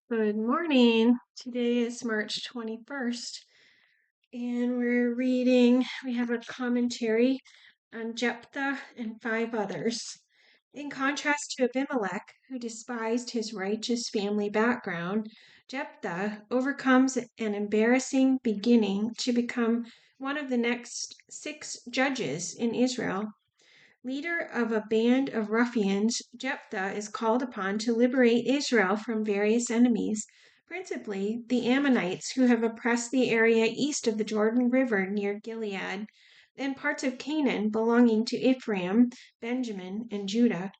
Good morning. Today is March 21st, and we have a commentary on Jephthah and five others. In contrast to Abimelech, who despised his righteous family background, Jephthah overcomes an embarrassing beginning to become one of the next 6 judges in Israel. Leader of a band of ruffians, Jephthah is called upon to liberate Israel from various enemies, principally the Ammonites, who have oppressed the area east of the Jordan River near Gilead, and parts of Canaan belonging to Ephraim, Benjamin, and Judah.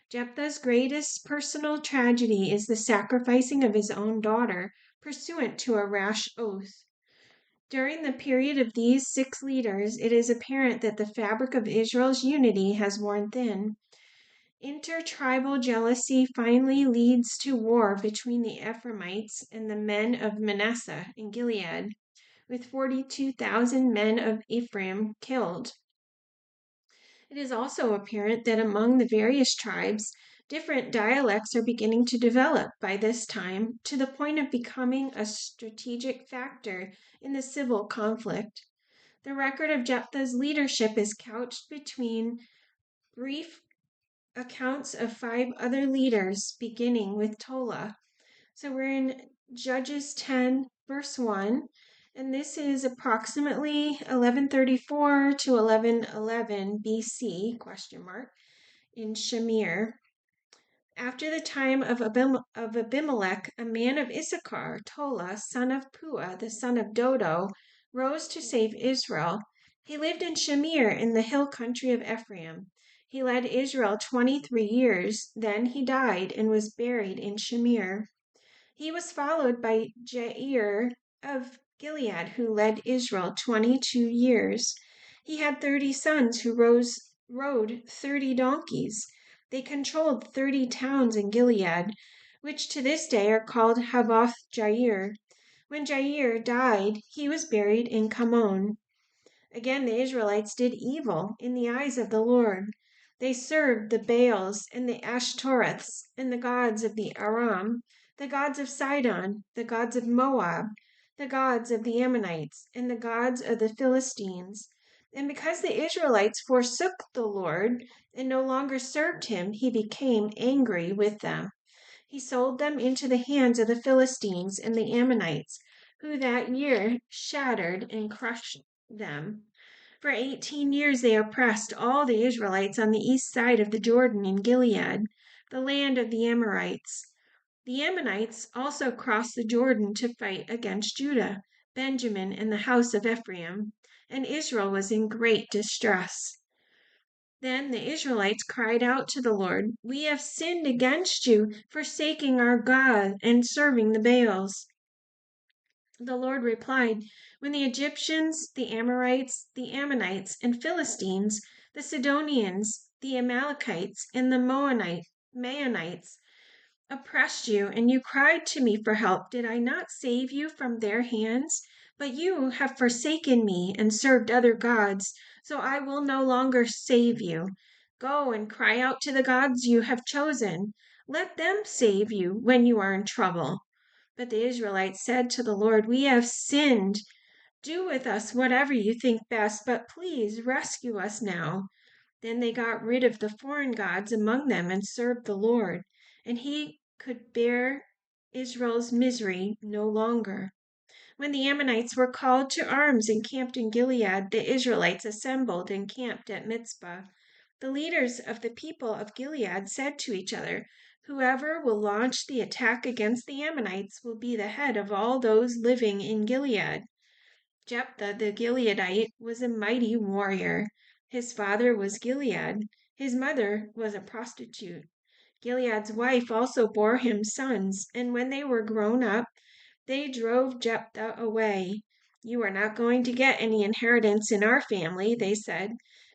Jephthah's greatest personal tragedy is the sacrificing of his own daughter, pursuant to a rash oath. During the period of these 6 leaders, it is apparent that the fabric of Israel's unity has worn thin. Intertribal jealousy finally leads to war between the Ephraimites and the men of Manasseh in Gilead, with 42,000 men of Ephraim killed. It is also apparent that among the various tribes, different dialects are beginning to develop by this time to the point of becoming a strategic factor in the civil conflict. The record of Jephthah's leadership is couched between brief accounts of 5 other leaders, beginning with Tola. So we're in Judges 10, verse 1, and this is approximately 1134 to 1111 BC, in Shamir. After the time of Abimelech, a man of Issachar, Tola, son of Puah, the son of Dodo, rose to save Israel. He lived in Shamir in the hill country of Ephraim. He led Israel 23 years. Then he died and was buried in Shamir. He was followed by Jair of Gilead, who led Israel 22 years. He had 30 sons who rode 30 donkeys. They controlled 30 towns in Gilead, which to this day are called Havoth Jair. When Jair died, he was buried in Kamon. Again, the Israelites did evil in the eyes of the Lord. They served the Baals and the Ashtoreths and the gods of the Aram, the gods of Sidon, the gods of Moab, the gods of the Ammonites, and the gods of the Philistines. And because the Israelites forsook the Lord and no longer served him, he became angry with them. He sold them into the hands of the Philistines and the Ammonites, who that year shattered and crushed them. For 18 years they oppressed all the Israelites on the east side of the Jordan in Gilead, the land of the Amorites. The Ammonites also crossed the Jordan to fight against Judah, Benjamin, and the house of Ephraim, and Israel was in great distress. Then the Israelites cried out to the Lord, "We have sinned against you, forsaking our God and serving the Baals." The Lord replied, "When the Egyptians, the Amorites, the Ammonites, and Philistines, the Sidonians, the Amalekites, and the Maonites oppressed you, and you cried to me for help, did I not save you from their hands? But you have forsaken me and served other gods, so I will no longer save you. Go and cry out to the gods you have chosen. Let them save you when you are in trouble." But the Israelites said to the Lord, "We have sinned. Do with us whatever you think best, but please rescue us now." Then they got rid of the foreign gods among them and served the Lord, and he could bear Israel's misery no longer. When the Ammonites were called to arms and camped in Gilead, the Israelites assembled and camped at Mizpah. The leaders of the people of Gilead said to each other, "Whoever will launch the attack against the Ammonites will be the head of all those living in Gilead." Jephthah the Gileadite was a mighty warrior. His father was Gilead. His mother was a prostitute. Gilead's wife also bore him sons, and when they were grown up, they drove Jephthah away. "You are not going to get any inheritance in our family," they said,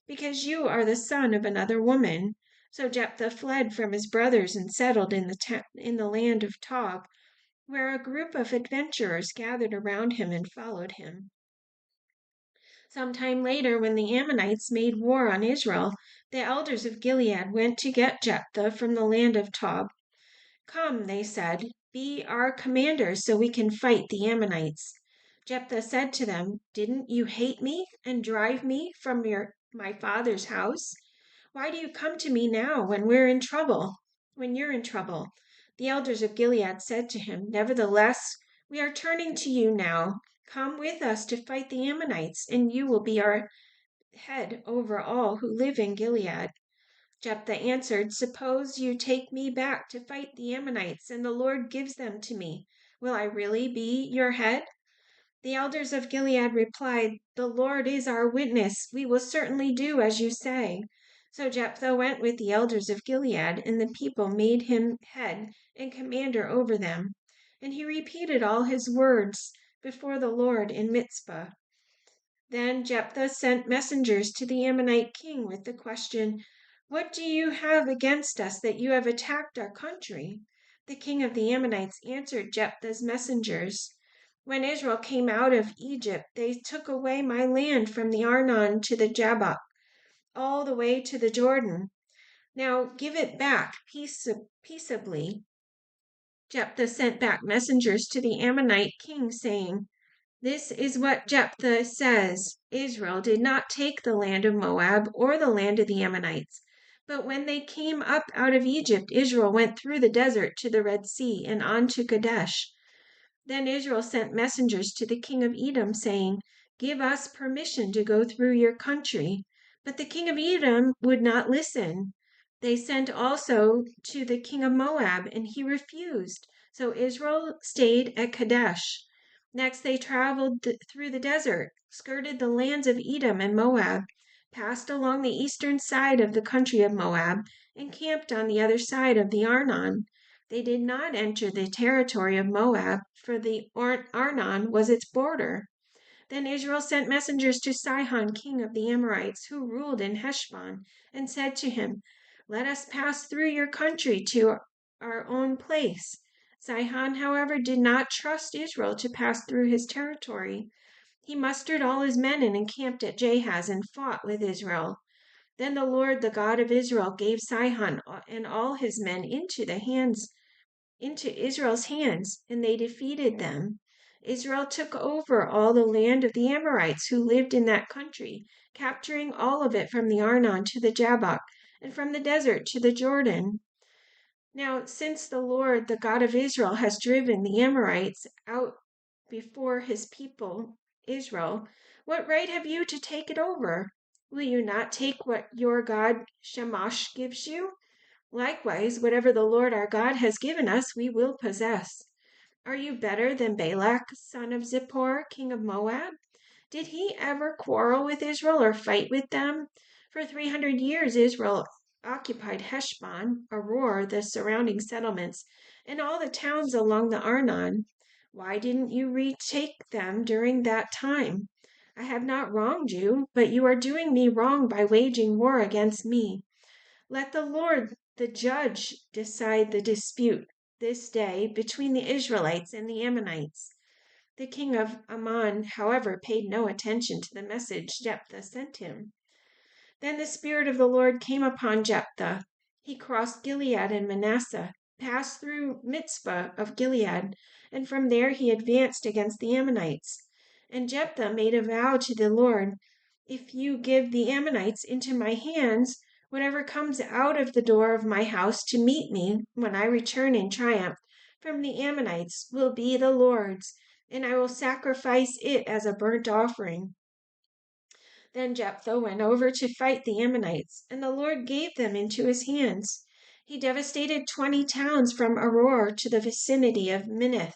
"because you are the son of another woman." So Jephthah fled from his brothers and settled in the land of Tob, where a group of adventurers gathered around him and followed him. Some time later, when the Ammonites made war on Israel, the elders of Gilead went to get Jephthah from the land of Tob. "Come," they said, be our commander so we can fight the Ammonites." Jephthah said to them, "Didn't you hate me and drive me from my father's house? Why do you come to me now when we're in trouble? When you're in trouble?" The elders of Gilead said to him, "Nevertheless, we are turning to you now. Come with us to fight the Ammonites, and you will be our head over all who live in Gilead." Jephthah answered, "Suppose you take me back to fight the Ammonites, and the Lord gives them to me. Will I really be your head?" The elders of Gilead replied, "The Lord is our witness. We will certainly do as you say." So Jephthah went with the elders of Gilead, and the people made him head and commander over them. And he repeated all his words before the Lord in Mizpah. Then Jephthah sent messengers to the Ammonite king with the question, "What do you have against us that you have attacked our country?" The king of the Ammonites answered Jephthah's messengers, "When Israel came out of Egypt, they took away my land from the Arnon to the Jabbok, all the way to the Jordan. Now give it back peaceably." Jephthah sent back messengers to the Ammonite king, saying, "This is what Jephthah says: Israel did not take the land of Moab or the land of the Ammonites. But when they came up out of Egypt, Israel went through the desert to the Red Sea and on to Kadesh. Then Israel sent messengers to the king of Edom, saying, 'Give us permission to go through your country.' But the king of Edom would not listen. They sent also to the king of Moab, and he refused. So Israel stayed at Kadesh. Next they traveled through the desert, skirted the lands of Edom and Moab, passed along the eastern side of the country of Moab, and camped on the other side of the Arnon. They did not enter the territory of Moab, for the Arnon was its border. Then Israel sent messengers to Sihon, king of the Amorites, who ruled in Heshbon, and said to him, 'Let us pass through your country to our own place.' Sihon, however, did not trust Israel to pass through his territory. He mustered all his men and encamped at Jahaz and fought with Israel. Then the Lord, the God of Israel, gave Sihon and all his men into Israel's hands, and they defeated them. Israel took over all the land of the Amorites who lived in that country, capturing all of it from the Arnon to the Jabbok, and from the desert to the Jordan. Now, since the Lord, the God of Israel, has driven the Amorites out before his people, Israel, what right have you to take it over? Will you not take what your God Shamash gives you? Likewise, whatever the Lord our God has given us, we will possess. Are you better than Balak, son of Zippor, king of Moab? Did he ever quarrel with Israel or fight with them? For 300 years Israel occupied Heshbon, Aroer, the surrounding settlements, and all the towns along the Arnon. Why didn't you retake them during that time? I have not wronged you, but you are doing me wrong by waging war against me. Let the Lord, the judge, decide the dispute this day between the Israelites and the Ammonites." The king of Ammon, however, paid no attention to the message Jephthah sent him. Then the Spirit of the Lord came upon Jephthah. He crossed Gilead and Manasseh, passed through Mizpah of Gilead, and from there he advanced against the Ammonites. And Jephthah made a vow to the Lord, "If you give the Ammonites into my hands, whatever comes out of the door of my house to meet me when I return in triumph from the Ammonites will be the Lord's, and I will sacrifice it as a burnt offering." Then Jephthah went over to fight the Ammonites, and the Lord gave them into his hands. He devastated 20 towns from Aroer to the vicinity of Minnith,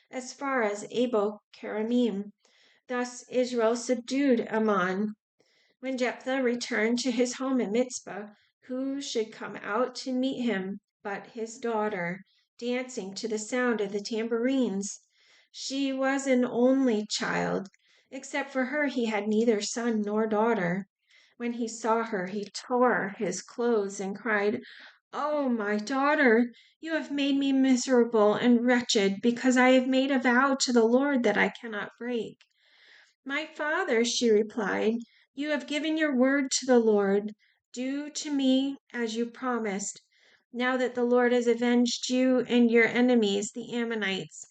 as far as Abel Keramim. Thus Israel subdued Ammon. When Jephthah returned to his home in Mizpah, who should come out to meet him but his daughter, dancing to the sound of the tambourines? She was an only child. Except for her, he had neither son nor daughter. When he saw her, he tore his clothes and cried, "Oh, my daughter, you have made me miserable and wretched, because I have made a vow to the Lord that I cannot break." "My father," she replied, "you have given your word to the Lord. Do to me as you promised. now that the Lord has avenged you and your enemies, the Ammonites.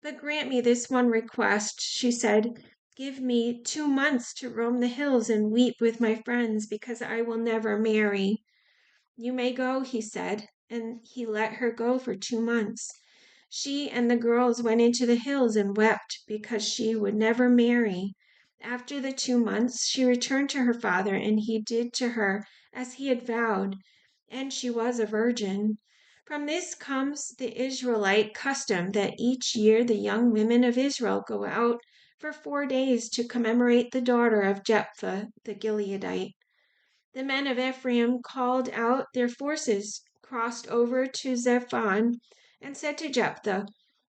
But grant me this one request, she said. Give me 2 months to roam the hills and weep with my friends, because I will never marry. You may go, he said, and he let her go for 2 months. She and the girls went into the hills and wept because she would never marry. After the 2 months, she returned to her father, and he did to her as he had vowed, and she was a virgin. From this comes the Israelite custom that each year the young women of Israel go out for 4 days to commemorate the daughter of Jephthah the Gileadite. The men of Ephraim called out their forces, crossed over to Zephon, and said to Jephthah,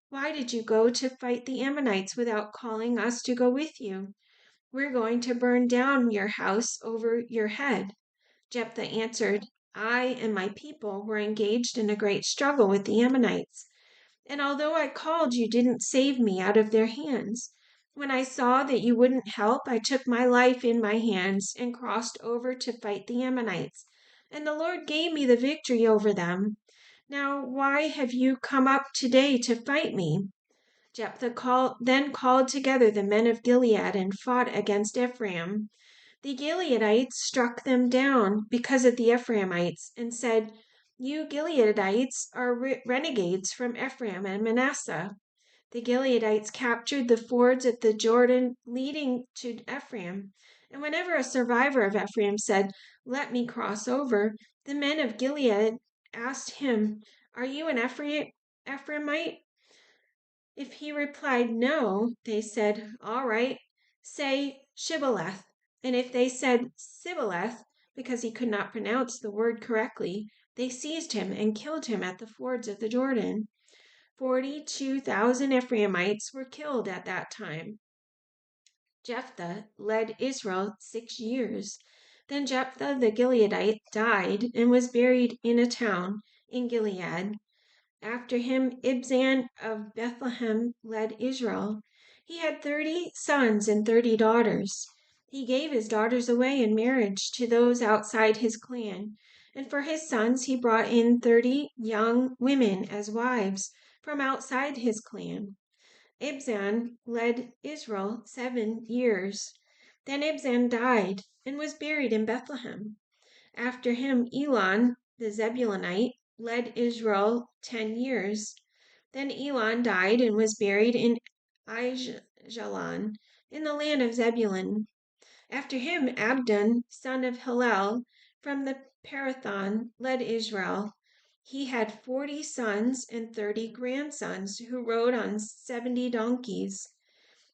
"Why did you go to fight the Ammonites without calling us to go with you? We're going to burn down your house over your head." Jephthah answered, "I and my people were engaged in a great struggle with the Ammonites, and although I called, you didn't save me out of their hands. When I saw that you wouldn't help, I took my life in my hands and crossed over to fight the Ammonites, and the Lord gave me the victory over them. Now, why have you come up today to fight me?" Then called together the men of Gilead and fought against Ephraim. The Gileadites struck them down because of the Ephraimites and said, "You Gileadites are renegades from Ephraim and Manasseh." The Gileadites captured the fords of the Jordan leading to Ephraim, and whenever a survivor of Ephraim said, "Let me cross over," the men of Gilead asked him, "Are you an Ephraimite?" If he replied no, they said, "All right, say Shibboleth." And if they said Sibboleth, because he could not pronounce the word correctly, they seized him and killed him at the fords of the Jordan. 42,000 Ephraimites were killed at that time. Jephthah led Israel 6 years. Then Jephthah the Gileadite died and was buried in a town in Gilead. After him, Ibzan of Bethlehem led Israel. He had 30 sons and 30 daughters. He gave his daughters away in marriage to those outside his clan, and for his sons he brought in 30 young women as wives from outside his clan. Ibzan led Israel 7 years. Then Ibzan died and was buried in Bethlehem. After him, Elon the Zebulunite led Israel 10 years. Then Elon died and was buried in Aijalon, in the land of Zebulun. After him, Abdon, son of Hillel, from the Parathon, led Israel. He had 40 sons and 30 grandsons who rode on 70 donkeys.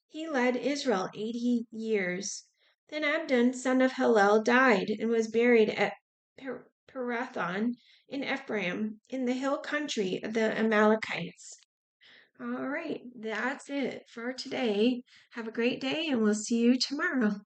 He led Israel 80 years. Then Abdon, son of Hillel, died and was buried at Parathon in Ephraim, in the hill country of the Amalekites. All right, that's it for today. Have a great day, and we'll see you tomorrow.